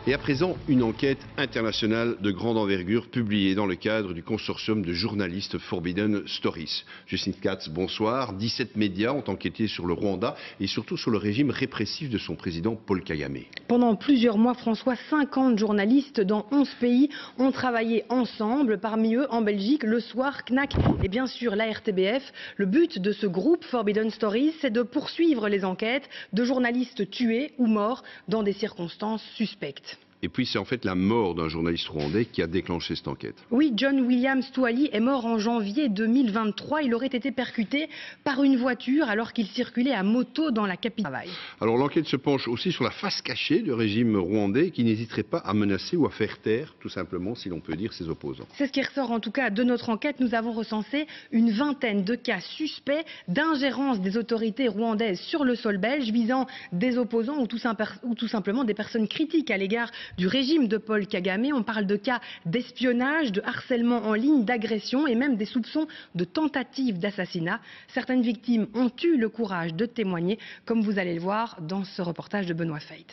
Et à présent, une enquête internationale de grande envergure publiée dans le cadre du consortium de journalistes Forbidden Stories. Justine Katz, bonsoir. 17 médias ont enquêté sur le Rwanda et surtout sur le régime répressif de son président Paul Kagame. Pendant plusieurs mois, François, 50 journalistes dans 11 pays ont travaillé ensemble. Parmi eux, en Belgique, Le Soir, Knack et bien sûr la RTBF. Le but de ce groupe Forbidden Stories, c'est de poursuivre les enquêtes de journalistes tués ou morts dans des circonstances suspectes. Et puis c'est en fait la mort d'un journaliste rwandais qui a déclenché cette enquête. Oui, John Williams Twali est mort en janvier 2023. Il aurait été percuté par une voiture alors qu'il circulait à moto dans la capitale. Alors l'enquête se penche aussi sur la face cachée du régime rwandais qui n'hésiterait pas à menacer ou à faire taire, tout simplement, si l'on peut dire, ses opposants. C'est ce qui ressort en tout cas de notre enquête. Nous avons recensé une vingtaine de cas suspects d'ingérence des autorités rwandaises sur le sol belge visant des opposants ou tout simplement des personnes critiques à l'égard du régime de Paul Kagame. On parle de cas d'espionnage, de harcèlement en ligne, d'agression et même des soupçons de tentatives d'assassinat. Certaines victimes ont eu le courage de témoigner, comme vous allez le voir dans ce reportage de Benoît Feit.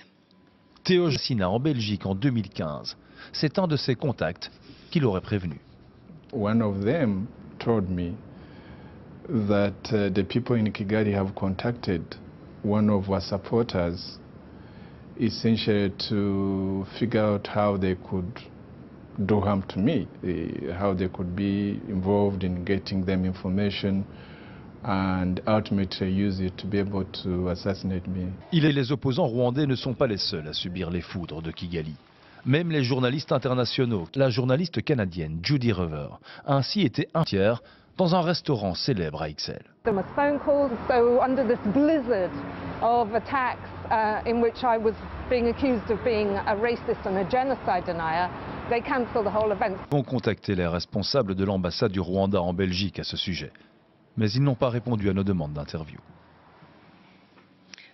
Théo Jassina en Belgique en 2015. C'est un de ses contacts qui l'aurait prévenu. One of them told me that the people in Kigali have contacted one of our supporters essentially to figure out how they could do harm to me, how they could be involved in getting them information and ultimately use it to be able to assassinate me. Les opposants rwandais ne sont pas les seuls à subir les foudres de Kigali. Même les journalistes internationaux, la journaliste canadienne Judy Rever, a ainsi été un tiers dans un restaurant célèbre à Ixelles. There were phone calls, so under this blizzard of attacks in which I was being accused of being a racist and a genocide denier, they cancelled the whole event. Ils ont contacté les responsables de l'ambassade du Rwanda en Belgique à ce sujet, mais ils n'ont pas répondu à nos demandes d'interview.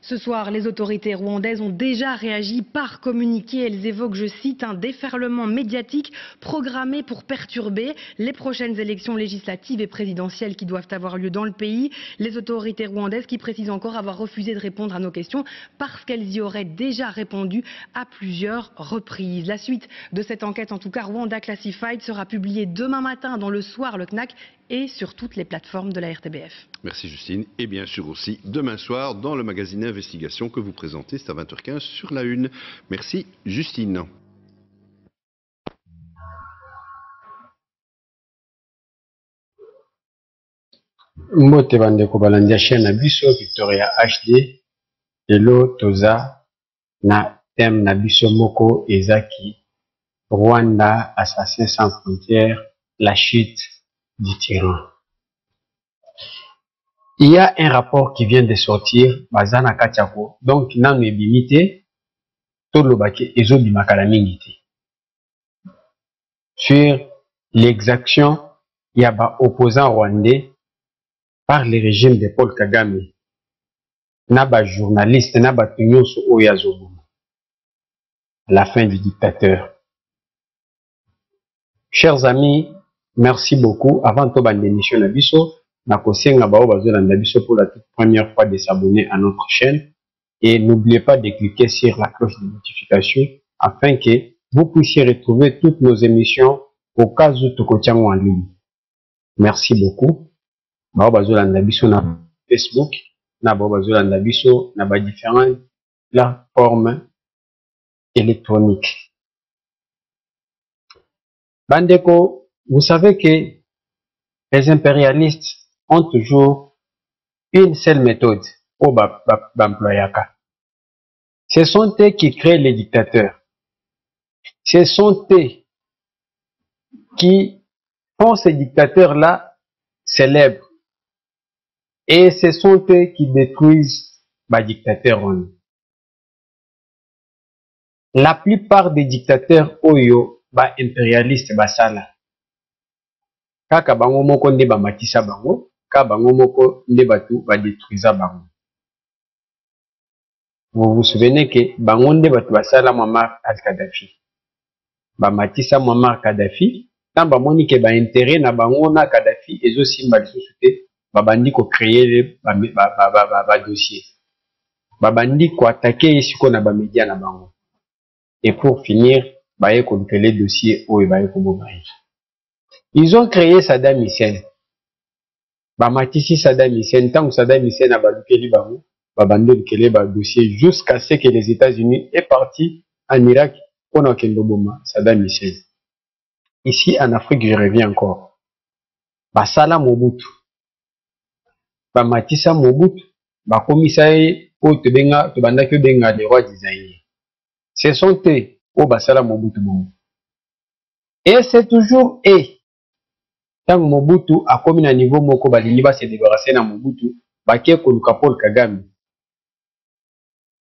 Ce soir, les autorités rwandaises ont déjà réagi par communiqué. Elles évoquent, je cite, un déferlement médiatique programmé pour perturber les prochaines élections législatives et présidentielles qui doivent avoir lieu dans le pays. Les autorités rwandaises qui précisent encore avoir refusé de répondre à nos questions parce qu'elles y auraient déjà répondu à plusieurs reprises. La suite de cette enquête, en tout cas Rwanda Classified, sera publiée demain matin dans Le Soir, le Knack et sur toutes les plateformes de la RTBF. Merci Justine. Et bien sûr aussi demain soir dans le magazine Investigation que vous présentez, c'est à 20h15 sur la Une. Merci Justine. Mbote bandeko balandi ya chaîne na biso Victoria HD elo toza na thème na biso moko ezaki Rwanda assassin sans frontières, la chute du tyran. Il y a un rapport qui vient de sortir bazana katiako donc nanu ebimite tolobaki ezobimaka mingi te sur l'exaction ya ba opposants rwandais par le régime de Paul Kagame na ba journaliste na ba nyonso oyo azoboma la fin du dictateur. Chers amis, merci beaucoup. Avant de bande émission na biso na kosenga bao bazolanda biso pour la toute première fois de s'abonner à notre chaîne et n'oubliez pas de cliquer sur la cloche de notification afin que vous puissiez retrouver toutes nos émissions au cas où tokotiango en ligne. Merci beaucoup. Bao bazolanda biso na Facebook na bao bazolanda biso na ba différentes plateformes électroniques. Bandeko, vous savez que les impérialistes ont toujours une seule méthode au Bemployaka. Ce sont eux qui créent les dictateurs. Ce sont eux qui font ces dictateurs-là célèbres. Et ce sont eux qui détruisent les dictateurs. La plupart des dictateurs oyo ba impérialistes basala. Kaka bango moko nde ba matisa bango, ka bango moko nde batu ba détruisa bango. Vous vous souvenez que bango nde batu basala Muammar al-Kadhafi. Ba matisa Muammar Kadhafi, tant ba moni ke ba intérêt na bango na Kadhafi ezo simba lisusu te, ba bandi ko créer ba dossier. Ba bandi ko attaquer isiko na ba média na bango. et pour finir, baye contrôler le dossier ou baye kobobaye. Ils ont créé Saddam Hussein. Matisi Saddam Hussein, tant que Saddam Hussein a balukeli bango, babando lukele ba dossier jusqu'à ce que les États-Unis aient parti en Irak pour n'okendoboma Saddam Hussein. Ici en Afrique, je reviens encore. Basala Mobutu. Matisa Mobutu. Komisaye o tebenga tobanda ke benga les rois d'Isaïe. Ce sont eux au basala Mobutu bongo. Et c'est toujours eux. Tant Mobutu a commis à niveau moko balingi ba se débarrasser na Mobutu, baké koluka Paul Kagame.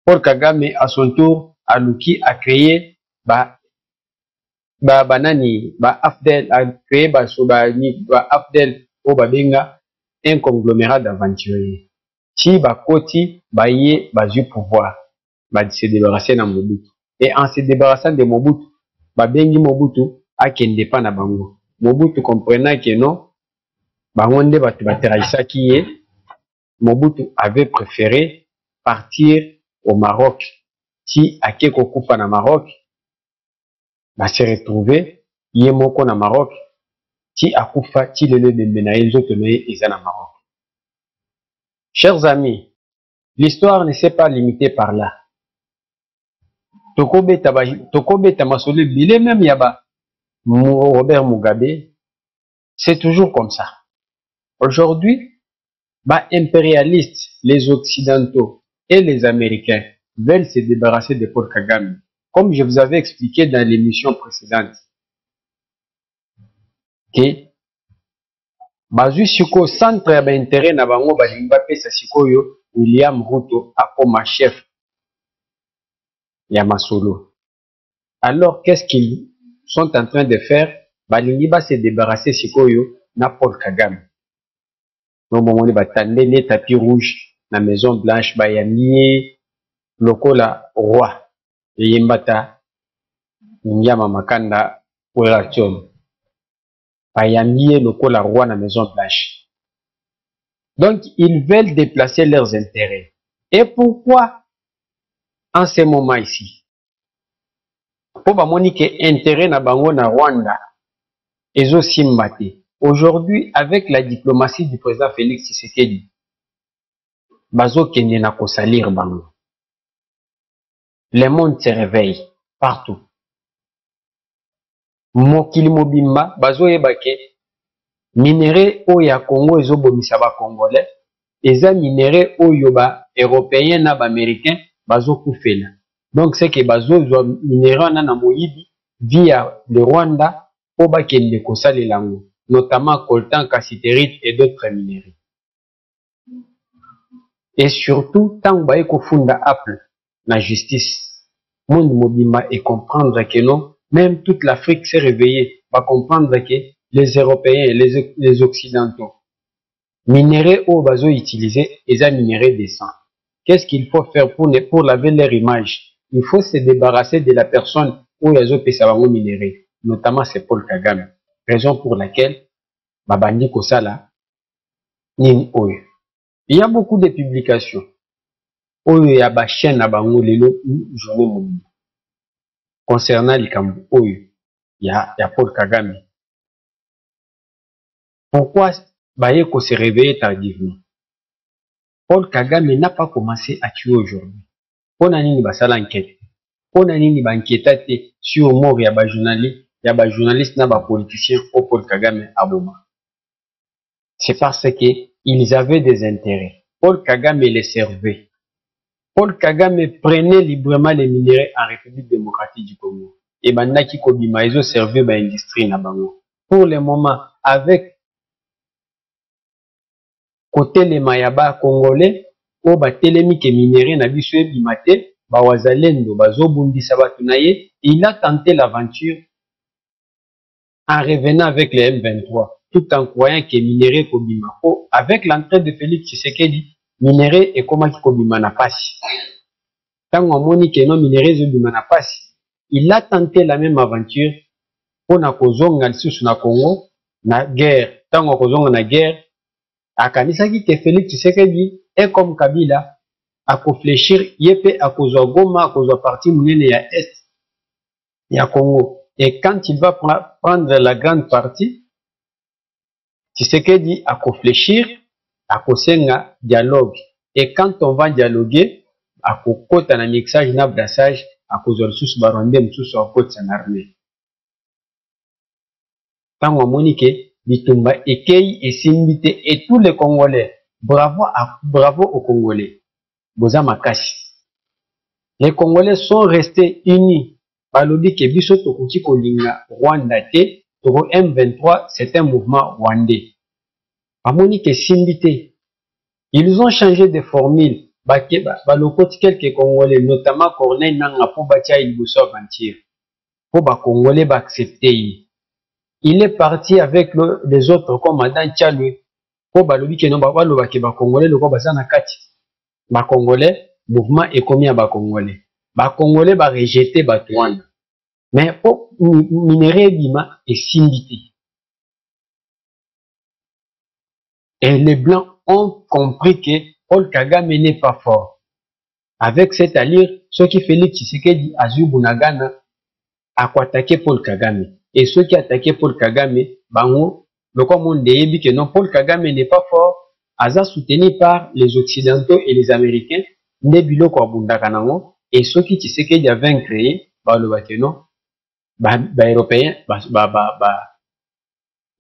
Paul Kagame à son tour a créé Afdel a créé Afdel au babenga un conglomérat d'aventuriers. Si bakoti baye bazu pouvoir ba se débarrasser na Mobutu. Et en se débarrassant de Mobutu, babengi Mobutu akende pa na bango. Mobutu comprenant que non, bangonde batu baterayisa qui Mobutu avait préféré partir au Maroc. Si akeko kufa na Maroc, va se retrouver yemoko na Maroc. Si akufa ti lele bembe na ezo tenaye eza na Maroc. Chers amis, l'histoire ne s'est pas limitée par là. Tokobeta masole bile même yaba Robert Mugabe, c'est toujours comme ça. Aujourd'hui, impérialistes, les Occidentaux et les Américains veulent se débarrasser de Paul Kagame, comme je vous avais expliqué dans l'émission précédente. Que bazu siko centre ya intérêt na bango balimba pesa sikoyo William Ruto akoma chef ya masolo. Alors qu'est-ce qu'ils sont en train de faire? Balingi ba se débarrasser sikoyo na Paul Kagame. Non momoni batande ne tapis rouge na Maison Blanche bayani lokola roi yembata nyama makanda relation. Bayani lokola roi na Maison Blanche. Donc ils veulent déplacer leurs intérêts. Et pourquoi en ce moment ici? Pour bamoni que intérêt na bango na Rwanda ezo simbate. Aujourd'hui, avec la diplomatie du président Félix Tshisekedi, bazo kende na kosalir bango. Le monde se réveille partout. Mokili mobimba bazo yebake minéré oya Congo ezo bomisa ba Congolais, eza minéré oyo ba européen na ba américain bazo kufela. Donc c'est que bazo zo minéré na moyibi via le Rwanda po ba kende kosalela ngo, notamment coltan, cassiterite et d'autres minéraux. Et surtout tant ba ekofunda Apple la justice, monde mobimba et comprendre que non, même toute l'Afrique s'est réveillée, va comprendre que les Européens et les Occidentaux, minéraux au bazo utilisés, et un minéraux décent. Qu'est-ce qu'il faut faire pour laver leur image? Il faut se débarrasser de la personne où ils ont payé minéraux, notamment c'est Paul Kagame. Raison pour laquelle, babandi kosala, nini oyo. Il y a beaucoup de publications. Oyo ya ba chaîne na bango lelo journée mobile. Concernant likambo oyo ya Paul Kagame. Pourquoi baye ko se réveiller tardivement? Paul Kagame n'a pas commencé à tuer aujourd'hui. Pona nini basala enquête? Pona nini ba inquiété sur mort ya ba journaliste na ba politicien au Paul Kagame aboma? C'est parce que ils avaient des intérêts. Paul Kagame les servait. Paul Kagame prenait librement les minéraux en République démocratique du Congo. Et bandaki kobima ils ont servi ba industrie na bango. Pour le moment, avec côté les mayaba congolais, o ba telemi ke minéraux na biso ebimate, ba wazalendo bazo bundisa batu na ye, il a tenté l'aventure en revenant avec les M23, tout en croyant que minéraux kobima. Avec l'entrée de Félix Tshisekedi, minéraux et comment qui kobima na pasi. Tant on que non minéraux kobima na pasi, il a tenté la même aventure pour na kozonga lisusu na Congo na guerre. Tant on kozonga na guerre, akanisaki que Félix Tshisekedi est comme Kabila, à réfléchir yepe à kozwa Goma, à kozwa parti munene ya est ya Congo. Et quand il va prendre la grande partie, Tshisekedi à réfléchir, à kosenga dialogue. Et quand on va dialoguer, à kokota na mixage na brassage, à cause de sous baronde msusu à côté de armée. Tango monike bitumba ekei et simbite et tous les Congolais. Bravo aux Congolais. Boza makasi. Les Congolais sont restés unis. Balobi ke biso tokoki kolinga Rwanda te, toko M23, c'est un mouvement rwandais. Amoni ke simbite. Ils ont changé de formule. Balokoti quelques Congolais, notamment Corneille Nanga pour batia il bousso aventure. Pour ba Congolais accepter. Il est parti avec les autres commandants Tchalou. Pour balobi ke non baloba ke ba Congolais le ko bazana kati. Ba Congolais mouvement économique ba Congolais. Ba Congolais ba rejeter ba Rwanda. Mais pour minerai bima et simbité. Et les blancs ont compris que Paul Kagame n'est pas fort. Avec cette allure, ceux qui Félix Tshisekedi Azubunagana a attaqué Paul Kagame. Et ceux qui attaquaient Paul Kagame, bango, le monde dit que non, Paul Kagame n'est pas fort. Aza soutenu par les Occidentaux et les Américains, Nebilo Kwabundakanango, et ceux qui Tshisekedi avaient créé, le non, Européens,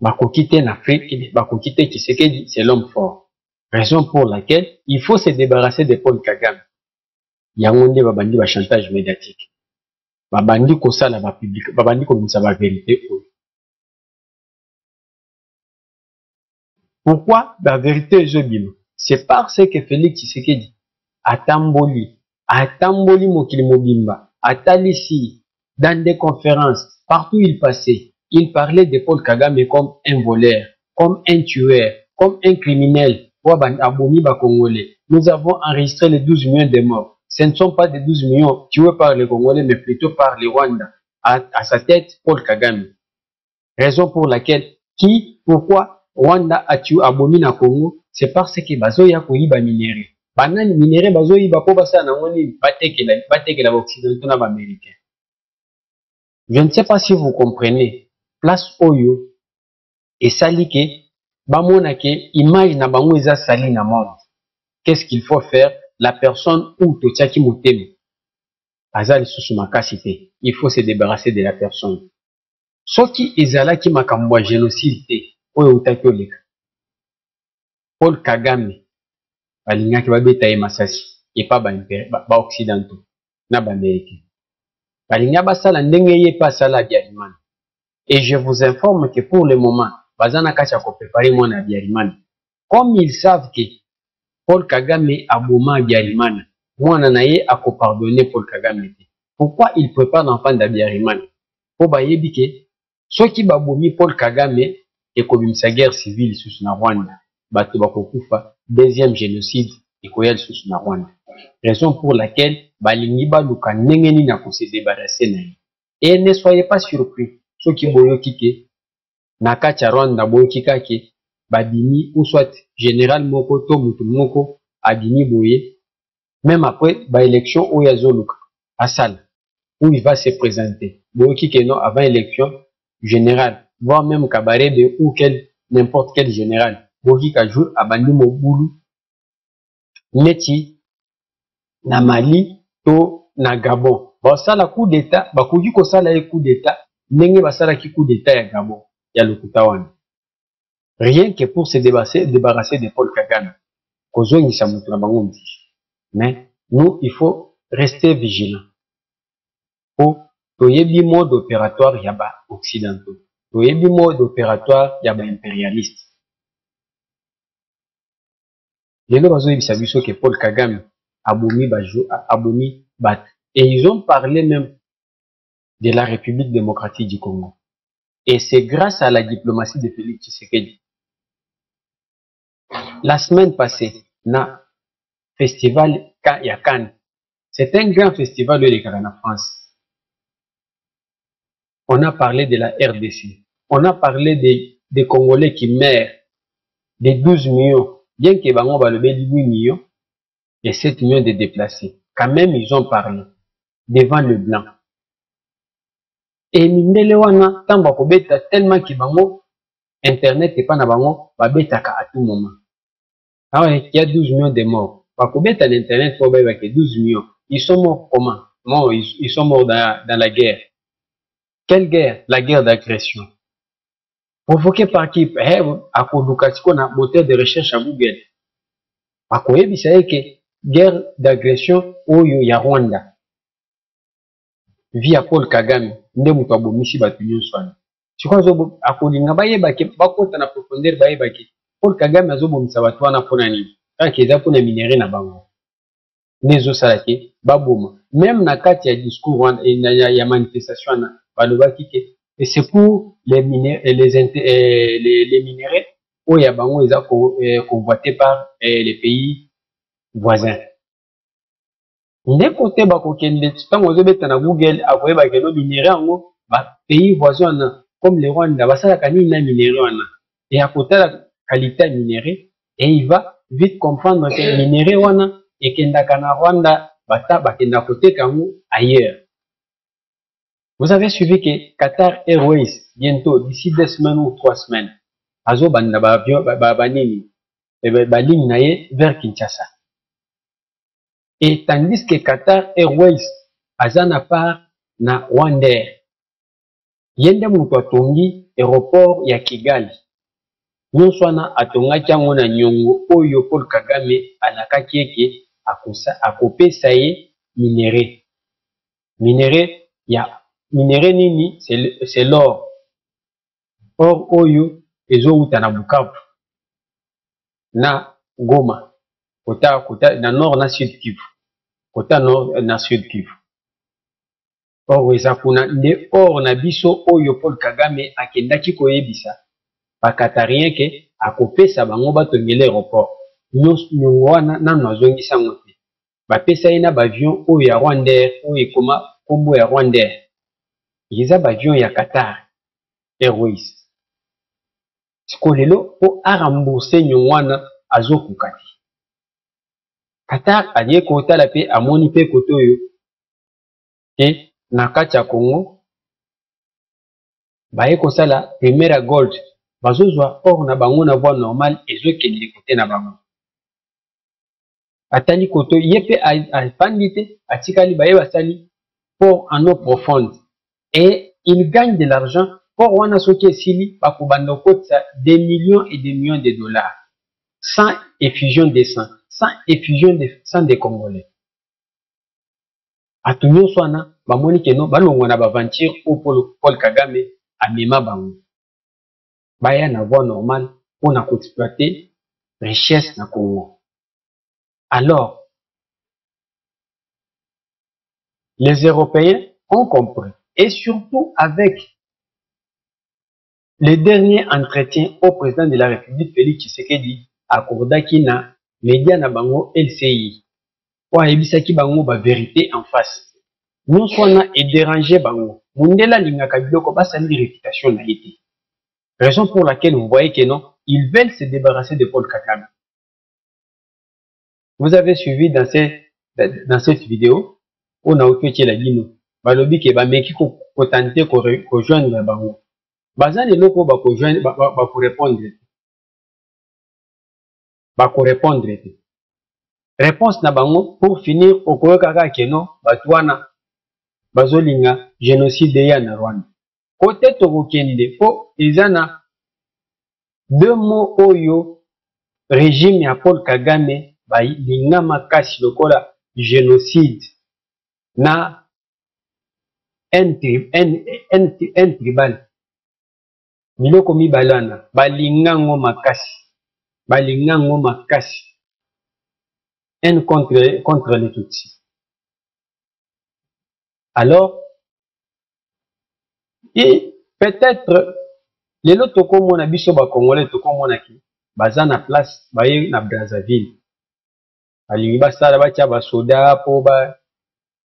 Bakokite en Afrique, Bakokite Tshisekedi, c'est l'homme fort. Raison pour laquelle il faut se débarrasser de Paul Kagame. Yangonde babandi ba chantage médiatique. Babandi kosala ba public, babandi komisa ba vérité. Pourquoi la vérité est jobilo? C'est parce que Félix Tshisekedi atamboli mokili mobimba, atalisi dans des conférences, partout où il passait, il parlait de Paul Kagame comme un voleur, comme un tueur, comme un criminel. Nous avons enregistré les 12 millions de morts. Ce ne sont pas des 12 millions tués par les Congolais, mais plutôt par les Rwandais. À sa tête, Paul Kagame. Raison pour laquelle, pourquoi Rwanda a tué Abomi na Congo, c'est parce que bazoya koyiba minéré. Banani minéré bazoyiba po basa na ngoni batekela occidentaux na américains. Je ne sais pas si vous comprenez. Place Oyo et salike bamona ke image na bango eza sali na monde. Qu'est-ce qu'il faut faire? La personne ou totiaki motema azali susu makasi te. Il faut se débarrasser de la personne. Soki ezalaki makambo ya génocide te oyo utaki oleka. Paul Kagame balingaki babeta ye masasi et pas ba occidentaux na ba américains. Balinga basala ndenge ye pa sala Biarimana. Et je vous informe que pour le moment, bazana kacha ko préparer mon Biarimana. Comme ils savent que Paul Kagame a bouma Biarimana, moi nanaye a ko pardonner Paul Kagame. Pourquoi il prépare l'enfant d'Abiarimana? Pour bayebi ke ceux qui baboumi Paul Kagame et kobimisa guerre civile sous na Rwanda, bato bakokufa deuxième génocide et koyel sous na Rwanda. Raison pour laquelle balingi baluka nengeni na ko se débarrasser na. Et ne soyez pas surpris, ceux qui boyoki ke na kacha Rwanda boyoki kake badini ou soit général moko to mutu moko adini boye même après ba élection ou yazoluka asal où il va se présenter. Boyoki ke non avant élection générale, voire même Kabarebe ou n'importe quel général. Boyoki ka jour abandi mobulu neti na Mali to na Gabon. Basala coup d'état, bakoki ko sala e coup d'état, ndenge basala ki coup d'état ya Gabon, ya Lokutawan. Rien que pour se débarrasser de Paul Kagame. Kozo ngisa mutu na bango mti. Mais nous il faut rester vigilants. Pour toyebi mode opératoire yaba occidentaux. Toyebi mode opératoire yaba impérialiste. Lelo bazo yebisa biso ke Paul Kagame abomi bat. Et ils ont parlé même de la République démocratique du Congo. Et c'est grâce à la diplomatie de Félix Tshisekedi. La semaine passée, na festival ya Cannes, c'est un grand festival de France. On a parlé de la RDC. On a parlé des Congolais qui meurent, des 12 millions, bien que Bango va lever 8 millions et 7 millions de déplacés. Quand même, ils ont parlé devant le blanc. Et mindele wana tamba kobeta tellement ki bango internet et pas na bango babetaka à tout moment. Alors il y a 12 millions de morts. Bakobeta l'internet pour ba 12 millions. Ils sont morts comment? Non, ils sont morts dans la guerre. Quelle guerre? La guerre d'agression. Provoquée par qui? À Kodukatiko na moteur de recherche à Google. Akoyebi ça que guerre d'agression oyo ya Rwanda. Via Paul Kagame nde mutu abomisi batu nyonso wana. Chikwazo akolinga bayebake bakota na profondeur bayebake Paul Kagame azobomisa batu wana pona nini? Kaka eza pona minere na bango. Nezo salake baboma. Même na kati ya discours wana ya manifestation na balobaki ke et c'est pour les minéraux les minéraux où ya bango eza convoité par les pays voisins. Ndé côté bakokende tango zobeta na Google akoyeba ke no minéraux yango ba pays voisins comme le Rwanda basalaka nini na minéraux wana et à côté la qualité ya minéraux et il va vite comprendre que minéraux wana ekendaka na Rwanda bata bakenda côté kango ailleurs. Vous avez suivi que Qatar Airways bientôt d'ici 2 semaines ou 3 semaines azo banda ba avion ba nini ba ligne naye vers Kinshasa. Et tandis que Qatar Airways azana part na Rwandair. Yende mutu atongi aéroport ya Kigali. Nyonso wana atongaki yango na nyongo oyo Paul Kagame alakaki eke akopesa ye minéraux. Minéraux nini c'est l'or. Or oyo ezouta na Bukavu na Goma. Kota na nord na sud Kivu. Kota nord na sud Kivu. Or eza kuna nde or na biso oyo Paul Kagame akendaki koyebisa ba Qatarien ke akopesa bango batongela aéroport. Nyongo wana nano azongisa ngo te. Bapesa ye na bavion oyo ya Rwandair oyo ekoma kombo ya Rwandair. Eza bavion ya Qatar Airways. Sikolelo po arembourser nyongo wana azokuka te. Qatar alie kotala pe amoni pe koto oyo e na kati ya Congo baye kosala Primera Gold bazozwa or na bango na voie normale ezokende kote na bango. Atali koto ye pe afandi te atikali baye basali port en eau profonde et il gagne de l'argent pour wana soki esili bakobanda kokotisa des millions et des millions de dollars sans effusion de sang, sans effusion de sang des Congolais. Atu nyonso wana bamoni keno balongwa na baventure o Paul Kagame amema bango. Baya na voie normale pour na exploiter richesse na Congo. Alors, les Européens ont compris et surtout avec le dernier entretien au président de la République Félix Tshisekedi accordaki na média na bango LCI. Pour ayebisaki bango ba vérité en face. Non soit et déranger bango. Mundela lingaka biloko basali réputation na été. Raison pour laquelle vous voyez que non, ils veulent se débarrasser de Paul Kagame. Vous avez suivi dans cette vidéo, on a occupé la Guino. Balobi ke ba meki ko tenter ko rejoindre bango. Bazali loko ba ko joindre ba ko répondre. Ba ko répondre. Réponse na bango pour finir au koyoka keno batwana bazolinga génocide ya na Rwanda. Côté tokokende po ezana deux mots oyo régime ya Paul Kagame balinga makasi lokola génocide na un tribal. Miloko mibalana balinga ngo makasi. Un contre les Tutsis. Alors, et peut-être, les autres comme on a biso ba Congolais, comme on a qui, baza na place, baye na Brazzaville. Alingi basala bacha ba soda po ba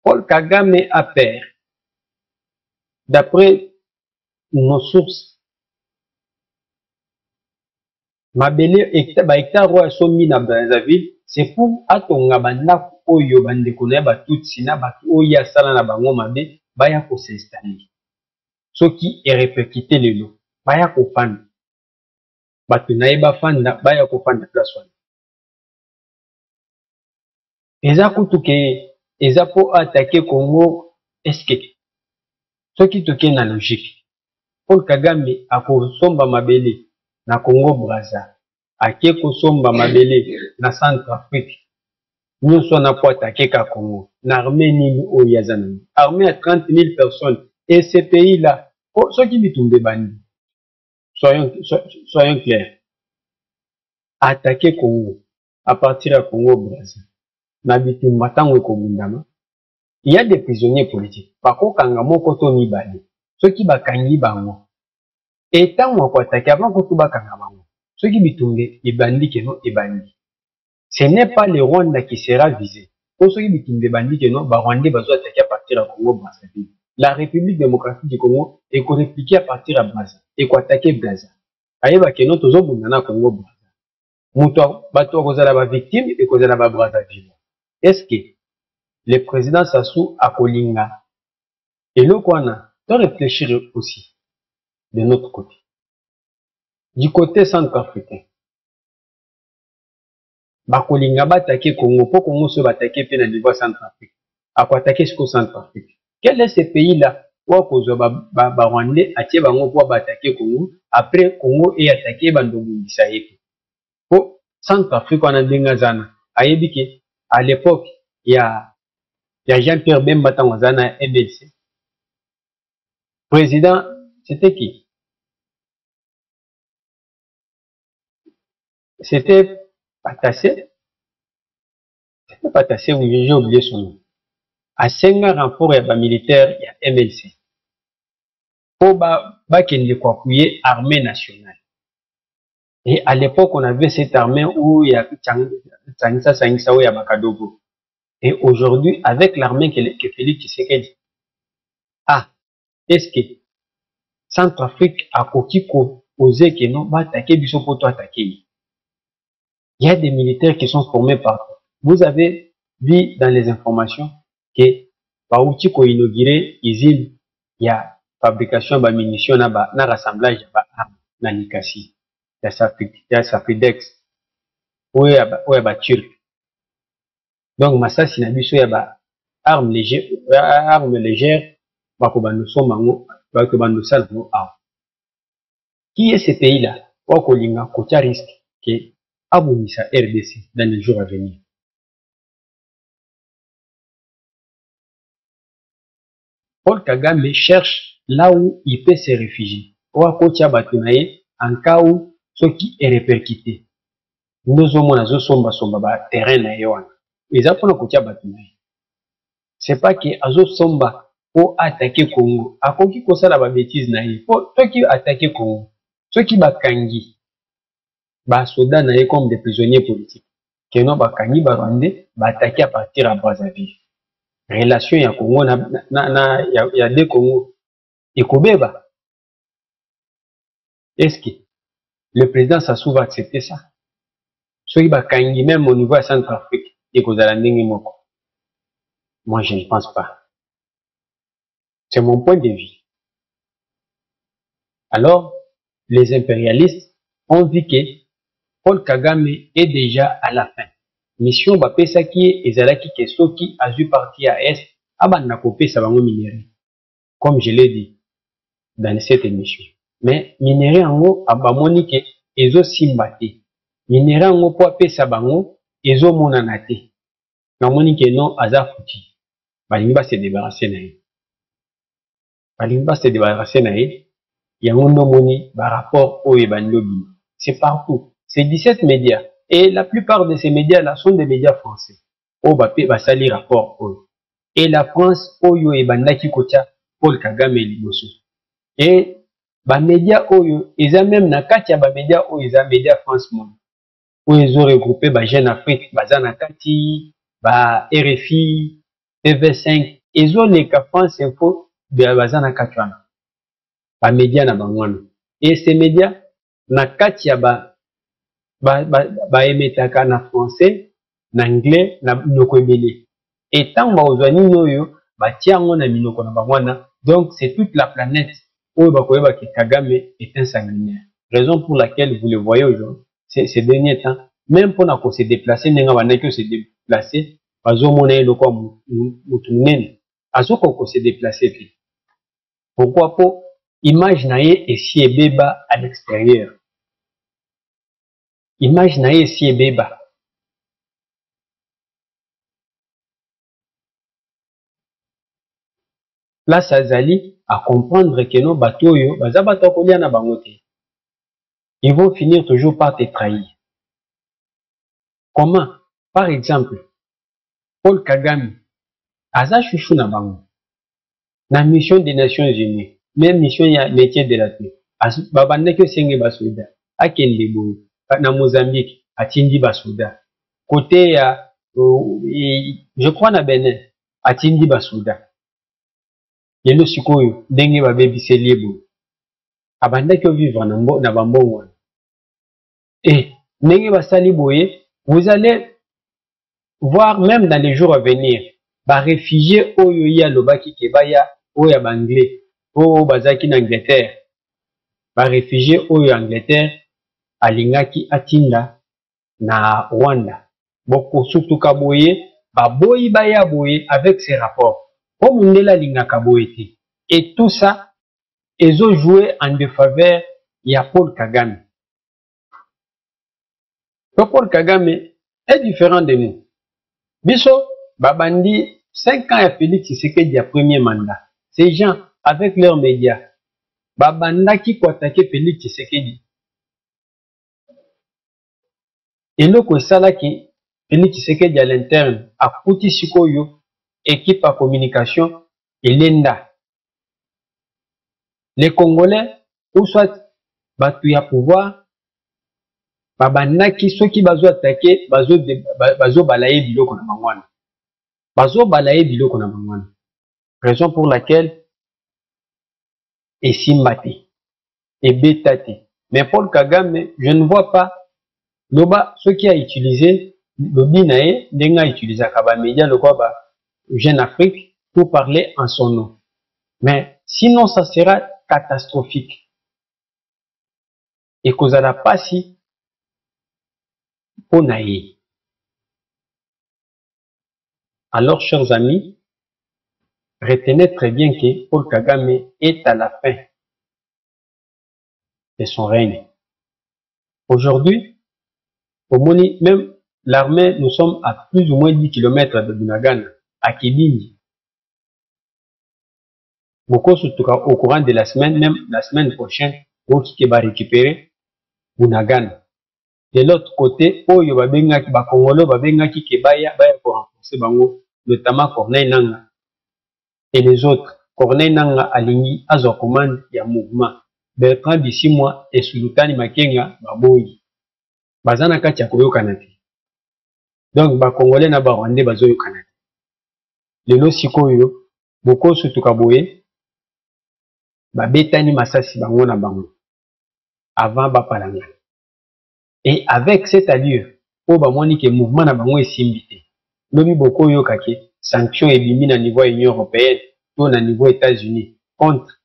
Paul Kagame a peur. D'après nos sources, mabele hectare wa somi na Brazzaville, c'est pour atonga banda oyo bande kona ba tutsi na ba oya sala na bango mabe baya ko s'installer. soki e répercuté lelo baya kofanda bato na ye bafanda baya kofanda place wana eza kutu ke eza po attaquer Congo. Eske soki toke na logique Paul Kagame akosomba mabele na Congo Brazza ake kosomba mabele na Centrafrique nyonso na po attaquer ka Congo na armée nini oyo yazana armée à 30 000 personnes et ces pays là ceux qui bitumbe bandi soyons clairs attaquer Congo à partir de Congo Brazza na bitumba tango ekobundama. Il y a des prisonniers politiques bako kanga moko to mibale ceux qui bakangi bango et tango ko attaquer avant ko tuba kanga bango ceux qui bitumbe ebandi keno ebandi. Ce n'est pas le Rwanda qui sera visé. Pour ceux qui bitumbe bandi keno ba Rwandais bazo attaquer à partir de Congo Brazza. La République démocratique du Congo est répliquée à partir de Brazza et ko attaquer Brazza. Ayeba keno tozo bundana Congo Brazza. Muto bato kozala ba victime et kozala ba Brazza vivant. Est-ce que le président Sassou Akolinga et le Kwana doit réfléchir aussi de notre côté. Du côté centrafricain, Bakolinga va attaquer Congo, pour Congo se va attaquer pe na niveau Centrafrique. À quoi attaquer ce Centrafrique? Quel est ce pays-là où ba Rwandais atie bango pour attaquer Congo, après Congo et attaquer Bandungu Bisayepi. Pour Centrafrique on a dengazana. Ayebike à l'époque il y a Jean-Pierre Bemba Tangazana MLC. Président, c'était qui? C'était Patassé. C'était Patassé, oui, j'ai oublié son nom. À 5 renforts et militaire, il y a MLC. Pour Bakende Kwakouye, armée nationale. Et à l'époque, on avait cette armée où il y a Tsanisa Sangisa, où il y a Bakadogo. Et aujourd'hui, avec l'armée que Félix Tshisekedi, est-ce que Centrafrique a coquille osé que non, va attaquer Bisso pour attaquer? Il y a des militaires qui sont formés partout. Vous avez vu dans les informations que Baouti ko inauguré usine, il y a fabrication de munitions, na rassemblage de armes, na Nikasi, il y a Safidex, où il y a Turc. Donc, Massassi n'a biso ya armes légères, bakobando somango, bakobando salmo armes. Qui est ce pays-là? Wakolinga, kocha risque que abonisa RDC dans les jours à venir. Paul Kagame cherche là où il peut se réfugier. Wakocha batunaye, en cas où ce qui est répercuté. Nous avons na zo somba ba terrain na yewana. C'est pas que Azo Somba pour attaquer Congo. A qui kosa la bêtise naïe. Pour ceux qui attaquent Congo, ceux qui bakangi, soda naïe comme des prisonniers politiques. Que non bakangi Rwandais, attaquer à partir à Brazzaville. Relation ya Congo ya deux Congo. Et Kobeba. Est-ce que le président Sassou va accepter ça? Ceux qui bakangi même au niveau de Centrafrique. Moi, je ne pense pas. C'est mon point de vue. Alors, les impérialistes ont vu que Paul Kagame est déjà à la fin. Mission Bapesa qui est Ezalaki Keso qui a dû partir à Est, Abanakopé Sabango minéré. Comme je l'ai dit dans cette émission. Mais minéré en haut, Abamonique, Ezo Simbate. Minéré en haut, Poapé Sabango, Ezo Monanate. Namoni ke non aza fouti. Balimba se débarrasser na ye. Balimba se débarrasser na ye. Yango no moni ba rapport au ebandobino. C'est partout. C'est 17 médias. Et la plupart de ces médias-là sont des médias français. Oh bapé basali rapport au. Et la France oyo ebandaki kocha Paul Kagame liboso. Et ba médias oyo eza même na kati ya ba médias oyo eza médias France monde. Où ils ont regroupé ba Jeune Afrique, bazana kati ba RFI, TV5, ils ont les France Info de Bazana Katwana. Ba médias na bangwana. Et ces médias, na katia ba emetaka na français, na anglais, na minoko ebele. Et tant ba ozwani noyo, ba tiango na minoko na bangwana. Donc c'est toute la planète Kagame est un sanguinaire. Raison pour laquelle vous le voyez aujourd'hui, ces derniers temps, même pour se déplacer, se déplacer, se déplacer. Pourquoi pour imaginer et si beba à l'extérieur. Imaginez si beba. Là, ça zali à comprendre que nos bateaux, ils vont finir toujours par te trahir. Comment? Par exemple, Paul Kagame, Aza chouchou na bango. Na mission des Nations Unies, même mission ya métier de la paix. Babande que senge basoda, akende boy, na Mozambique, atindi basoda. Côté ya, je crois na Benin, atindi basoda. Yelo sikoyo, denge ba baby célèbre. Abanda que vivre na bambongo. Et, denge basali boye, vous allez voir même dans les jours à venir, ba réfugiés oyo ya lobaki kebaya oya banglais, o bazaki en Angleterre. Ba réfugiés oyo Angleterre alingaki atinda na Rwanda. Boko surtout kaboye, ba boyi baya boye avec ses rapports. O mundela lingaka boye. Et tout ça, ils ont joué en défaveur ya Paul Kagame. Paul Kagame est différent de nous. Biso, babandi, 5 ans à Félix Tshisekedi a premier mandat. Ces gens, avec leurs médias, babanda qui peut attaquer Félix Tshisekedi. Et le ça qui Félix Tshisekedi à l'interne, a Kouti Sikoyo, équipe à communication, et l'ENDA. Les Congolais, ou soit, batouya pouvoir, babanda qui, ceux qui bazo attaquer, bazo balaye biloko na mangwana. Bazo balaye biloko na mangwana. Raison pour laquelle, et simbate, et bétate. Mais Paul Kagame, je ne vois pas, loba, ce qui a utilisé, l'obinae, denga utilisé Kaba Média, le quoi, Jeune Afrique, pour parler en son nom. Mais, sinon, ça sera catastrophique. Et qu'on a pas si, on a eu. Alors, chers amis, retenez très bien que Paul Kagame est à la fin de son règne. Aujourd'hui, au Moni, même l'armée, nous sommes à plus ou moins 10 km de Bunagana, à Kibini. Beaucoup, surtout au courant de la semaine, même la semaine prochaine, qui va récupérer Bunagana. De l'autre côté, Oyo Babengaki, Bakongolo, Babengaki, Kebaya, pour renforcer Bango, notamment Corneille Nanga. Et les autres, Corneille Nanga Aligny, Azo commande, il y a mouvement. Bertrand d'ici moi et Sultani Makenga, Baboyi. Bazana Katia Koyo Kanati. Donc, Bakongolais na Barwande Bazoyo Kanati. Le lo sikoyo, Boko Sutukaboye, Babetani Masasi Bango na Bango. Avant Bapalanga. Et avec cette allure, Oba Moni que mouvement na Bango est simbité. Lobi Boko Yokake, sanctions et bimina niveau Union Européenne, ou na niveau États-Unis, contre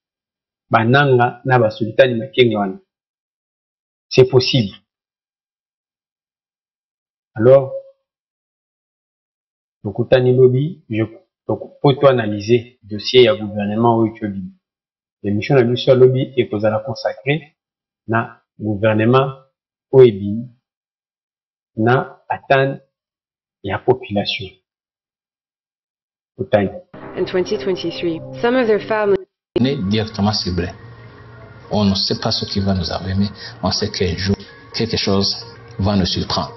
Bananga na Basultani Makenga. C'est possible. Alors, Lokutani Lobi, pour toi analyser le dossier à gouvernement ou Ethiopie. L'émission de Lucien Lobby est pour la consacrer na gouvernement OEBI, na atteindre la population. In 2023, some of their families directement ciblés. On ne sait pas ce qui va nous arriver, mais on sait qu'un jour, quelque chose va nous surprendre.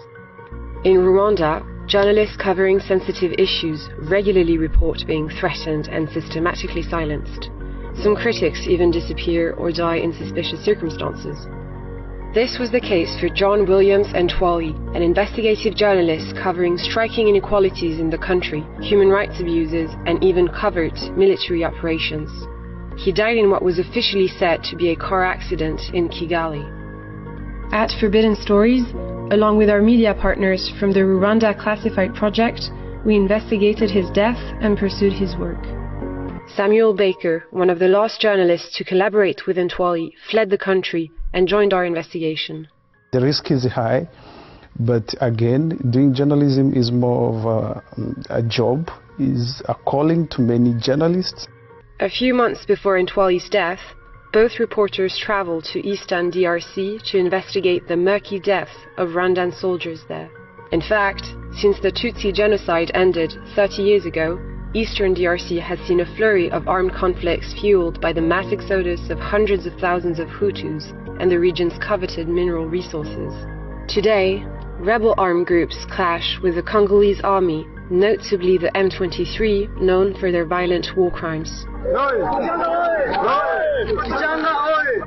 In Rwanda, journalists covering sensitive issues regularly report being threatened and systematically silenced. Some critics even disappear or die in suspicious circumstances. This was the case for John Williams Ntwali, an investigative journalist covering striking inequalities in the country, human rights abuses, and even covered military operations. He died in what was officially said to be a car accident in Kigali. At Forbidden Stories, along with our media partners from the Rwanda Classified Project, we investigated his death and pursued his work. Samuel Baker, one of the last journalists to collaborate with Ntwali, fled the country and joined our investigation. The risk is high, but again, doing journalism is more of a job, is a calling to many journalists. A few months before Ntwali's death, both reporters traveled to Eastern DRC to investigate the murky death of Rwandan soldiers there. In fact, since the Tutsi genocide ended 30 years ago, Eastern DRC has seen a flurry of armed conflicts fueled by the mass exodus of hundreds of thousands of Hutus and the region's coveted mineral resources. Today, rebel armed groups clash with the Congolese army, notably the M23, known for their violent war crimes.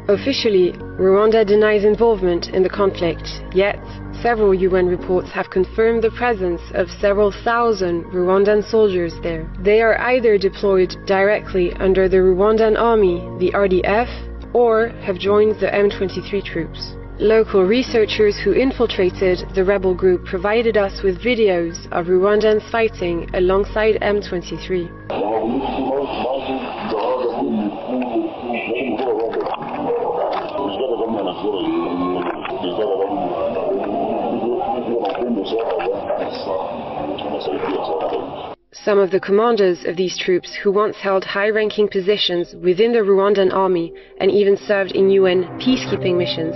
Officially, Rwanda denies involvement in the conflict, yet several UN reports have confirmed the presence of several thousand Rwandan soldiers there. They are either deployed directly under the Rwandan army, the RDF, or have joined the M23 troops. Local researchers who infiltrated the rebel group provided us with videos of Rwandans fighting alongside M23. Some of the commanders of these troops who once held high-ranking positions within the Rwandan army and even served in UN peacekeeping missions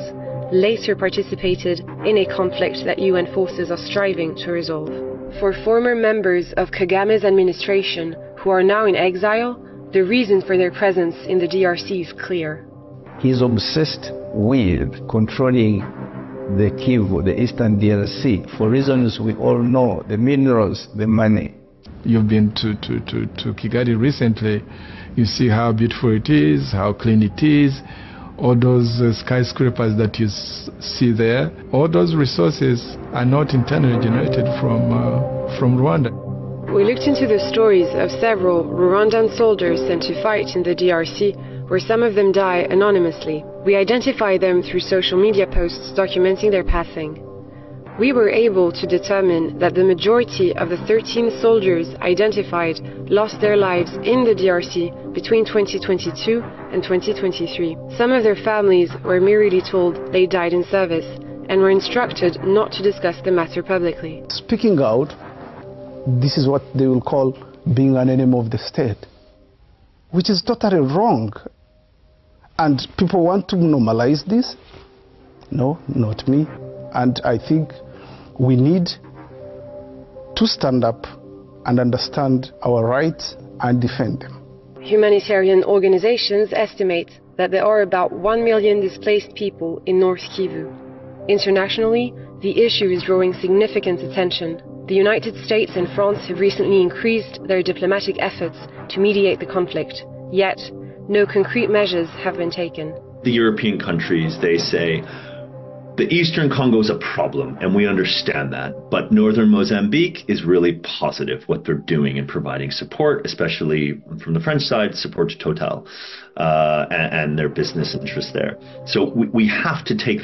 later participated in a conflict that UN forces are striving to resolve. For former members of Kagame's administration who are now in exile, the reason for their presence in the DRC is clear. He's obsessed with controlling the Kivu, the Eastern DRC, for reasons we all know, the minerals, the money. You've been to Kigali recently. You see how beautiful it is, how clean it is, all those skyscrapers that you see there. All those resources are not internally generated from Rwanda. We looked into the stories of several Rwandan soldiers sent to fight in the DRC, where some of them die anonymously. We identify them through social media posts documenting their passing. We were able to determine that the majority of the 13 soldiers identified lost their lives in the DRC between 2022 and 2023. Some of their families were merely told they died in service and were instructed not to discuss the matter publicly. Speaking out, this is what they will call being an enemy of the state, which is totally wrong. And people want to normalize this. No, not me. And I think we need to stand up and understand our rights and defend them. Humanitarian organizations estimate that there are about 1 million displaced people in North Kivu. Internationally, the issue is drawing significant attention. The United States and France have recently increased their diplomatic efforts to mediate the conflict, yet no concrete measures have been taken. The European countries, they say, the Eastern Congo is a problem, and we understand that. But Northern Mozambique is really positive what they're doing in providing support, especially from the French side, support to Total and their business interests there. So we have to take that